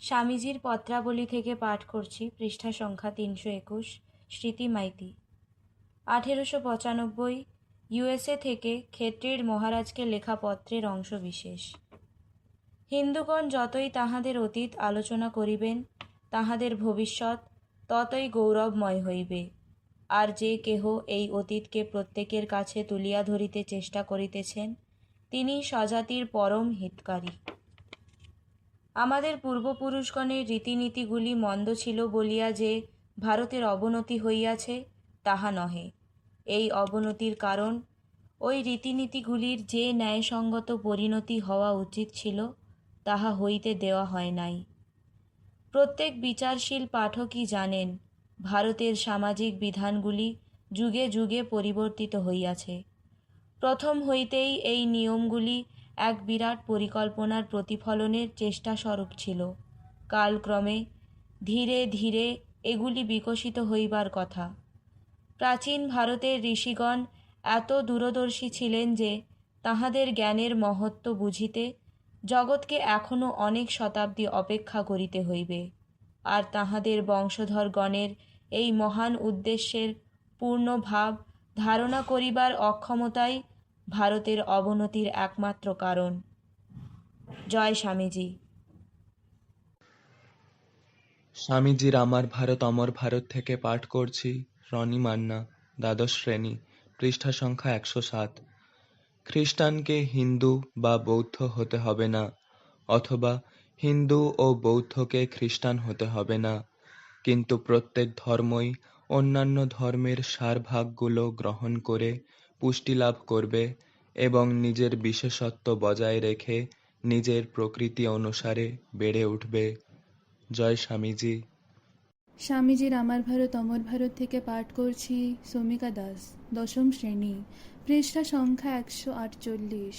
স্বামীজির পত্রাবলী থেকে পাঠ করছি, পৃষ্ঠা সংখ্যা 321। স্মৃতি মাইতি। 1895 ইউএসএ থেকে ক্ষেত্রীর মহারাজকে লেখা পত্রের অংশবিশেষ। হিন্দুগণ যতই তাহাদের অতীত আলোচনা করিবেন, তাহাদের ভবিষ্যৎ ততই গৌরবময় হইবে। আর যে কেহ এই অতীতকে প্রত্যেকের কাছে তুলিয়া ধরিতে চেষ্টা করিতেছেন, তিনি স্বজাতির পরম হিতকারী। আমাদের পূর্বপুরুষগণের রীতিনীতিগুলি মন্দ ছিল বলিয়া যে ভারতের অবনতি হইয়াছে, তাহা নহে। এই অবনতির কারণ ওই রীতিনীতিগুলির যে ন্যায়সঙ্গত পরিণতি হওয়া উচিত ছিল, তাহা হইতে দেওয়া হয় নাই। প্রত্যেক বিচারশীল পাঠকই জানেন, ভারতের সামাজিক বিধানগুলি যুগে যুগে পরিবর্তিত হইয়াছে। প্রথম হইতেই এই নিয়মগুলি এক বিরাট পরিকল্পনার প্রতিফলনের চেষ্টাস্বরূপ ছিল। কালক্রমে ধীরে ধীরে এগুলি বিকশিত হইবার কথা। প্রাচীন ভারতের ঋষিগণ এত দূরদর্শী ছিলেন যে তাহাদের জ্ঞানের মহত্ব বুঝিতে জগৎকে এখনও অনেক শতাব্দী অপেক্ষা করিতে হইবে। আর তাহাদের বংশধরগণের এই মহান উদ্দেশ্যের পূর্ণ ভাব ধারণা করিবার অক্ষমতাই ভারতের অবনতির একমাত্র কারণ। জয় স্বামীজি। স্বামীজির আমার ভারত অমর ভারত থেকে পাঠ করছি, রনি মান্না, দ্বাদশ শ্রেণী, পৃষ্ঠা সংখ্যা 107। খ্রিস্টানকে হিন্দু বা বৌদ্ধ হতে হবে না, অথবা হিন্দু ও বৌদ্ধকে খ্রিস্টান হতে হবে না, কিন্তু প্রত্যেক ধর্মই অন্যান্য ধর্মের সারভাগগুলো গ্রহণ করে পুষ্টি লাভ করবে এবং নিজের বিশেষত্ব বজায় রেখে নিজের প্রকৃতি অনুসারে বেড়ে উঠবে। জয় স্বামীজি। স্বামীজির আমার ভারত অমর ভারত থেকে পাঠ করছি, সৌমিকা দাস, দশম শ্রেণী, পৃষ্ঠা সংখ্যা 148।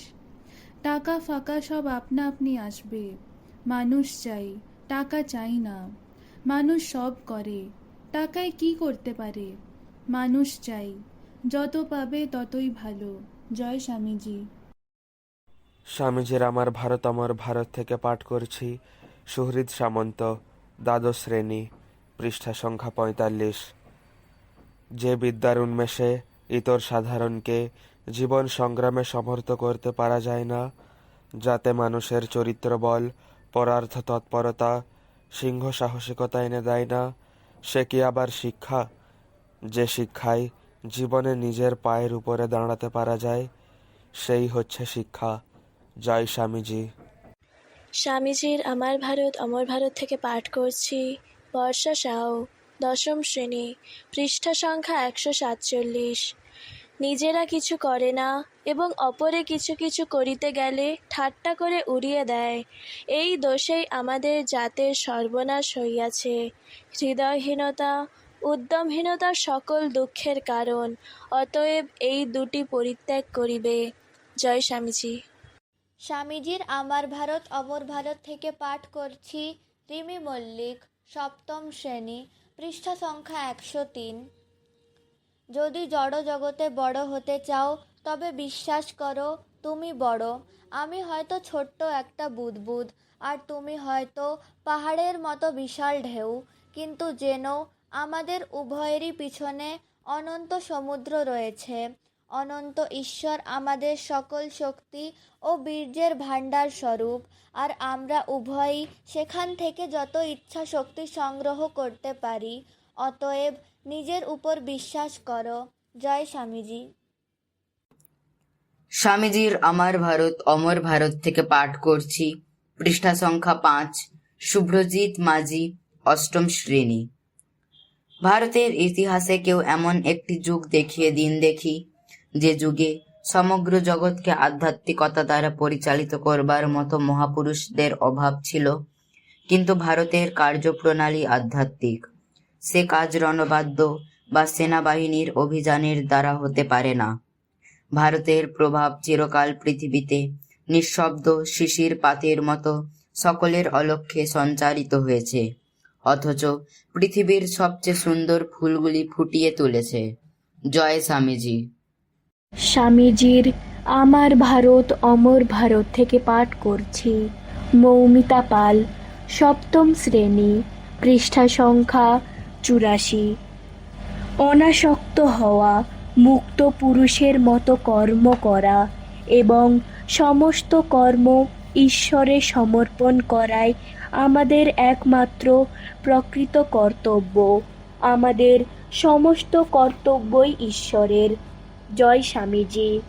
টাকা ফাঁকা সব আপনা আপনি আসবে। মানুষ চাই, টাকা চাই না। মানুষ সব করে, টাকায় কি করতে পারে? মানুষ চাই, যত পাবে ততই ভালো। জয় স্বামীজি। স্বামীজির আমার ভারত অমর ভারত থেকে পাঠ করছি, সুহৃদ সামন্ত, দ্বাদশ শ্রেণী, পৃষ্ঠা সংখ্যা 45। যে বিদ্যার উন্মেষে ইতর সাধারণকে জীবন সংগ্রামে সমর্থ করতে পারা যায় না, যাতে মানুষের চরিত্র বল, পরার্থ তৎপরতা, সিংহ সাহসিকতা এনে দেয় না, সে কি আবার শিক্ষা? যে শিক্ষায় জীবনে নিজের পায়ের উপরে দাঁড়াতে পারা যায়, সেই হচ্ছে শিক্ষা। জয় স্বামীজি। স্বামীজির আমার ভারত অমর ভারত থেকে পাঠ করছি, বর্ষা সাউ, দশম শ্রেণী, পৃষ্ঠা সংখ্যা 147। নিজেরা কিছু করে না এবং অপরে কিছু কিছু করিতে গেলে ঠাট্টা করে উড়িয়ে দেয়। এই দোষেই আমাদের জাতের সর্বনাশ হইয়াছে। হৃদয়হীনতা, উদ্যমহীনতা সকল দুঃখের কারণ। অতএব এই দুটি পরিত্যাগ করিবে। জয় স্বামীজি। স্বামীজির আমার ভারত অমর ভারত থেকে পাঠ করছি, রিমি মল্লিক, সপ্তম শ্রেণী, পৃষ্ঠা সংখ্যা 103। যদি জড় জগতে বড় হতে চাও, তবে বিশ্বাস করো তুমি বড়। আমি হয়তো ছোট্ট একটা বুদবুদ, আর তুমি হয়তো পাহাড়ের মতো বিশাল ঢেউ, কিন্তু জেনো আমাদের উভয়েরই পিছনে অনন্ত সমুদ্র রয়েছে। অনন্ত ঈশ্বর আমাদের সকল শক্তি ও বীর্যের ভাণ্ডার স্বরূপ, আর আমরা উভয়ই সেখান থেকে যত ইচ্ছা শক্তি সংগ্রহ করতে পারি। অতএব নিজের উপর বিশ্বাস করো। জয় স্বামীজি। স্বামীজির আমার ভারত অমর ভারত থেকে পাঠ করছি, পৃষ্ঠা সংখ্যা 5, শুভ্রজিৎ মাঝি, অষ্টম শ্রেণী। ভারতের ইতিহাসে কেউ এমন একটি যুগ দেখিয়ে দিন দেখি, যে যুগে সমগ্র জগৎকে আধ্যাত্মিকতা দ্বারা পরিচালিত করবার মতো মহাপুরুষদের অভাব ছিল, কিন্তু ভারতের কার্যপ্রণালী আধ্যাত্মিক। সে কাজ রণবাদ্য বা সেনাবাহিনীর অভিযানের দ্বারা হতে পারে না। ভারতের প্রভাব চিরকাল পৃথিবীতে নিঃশব্দ শিশির পাতের মতো সকলের অলক্ষ্যে সঞ্চারিত হয়েছে, অথচ পৃথিবীর সবচেয়ে সুন্দর ফুলগুলি ফুটিয়ে তুলেছে। জয় স্বামীজি। স্বামীজির আমার ভারত অমর ভারত থেকে পাঠ করছি, মৌমিতা পাল, সপ্তম শ্রেণী, পৃষ্ঠা সংখ্যা ৮৪। অনাসক্ত হওয়া, মুক্ত পুরুষের মতো কর্ম করা এবং সমস্ত কর্ম ঈশ্বরে সমর্পণ করাই আমাদের একমাত্র প্রকৃত কর্তব্য। আমাদের সমস্ত কর্তব্যই ঈশ্বরের। জয় স্বামীজি।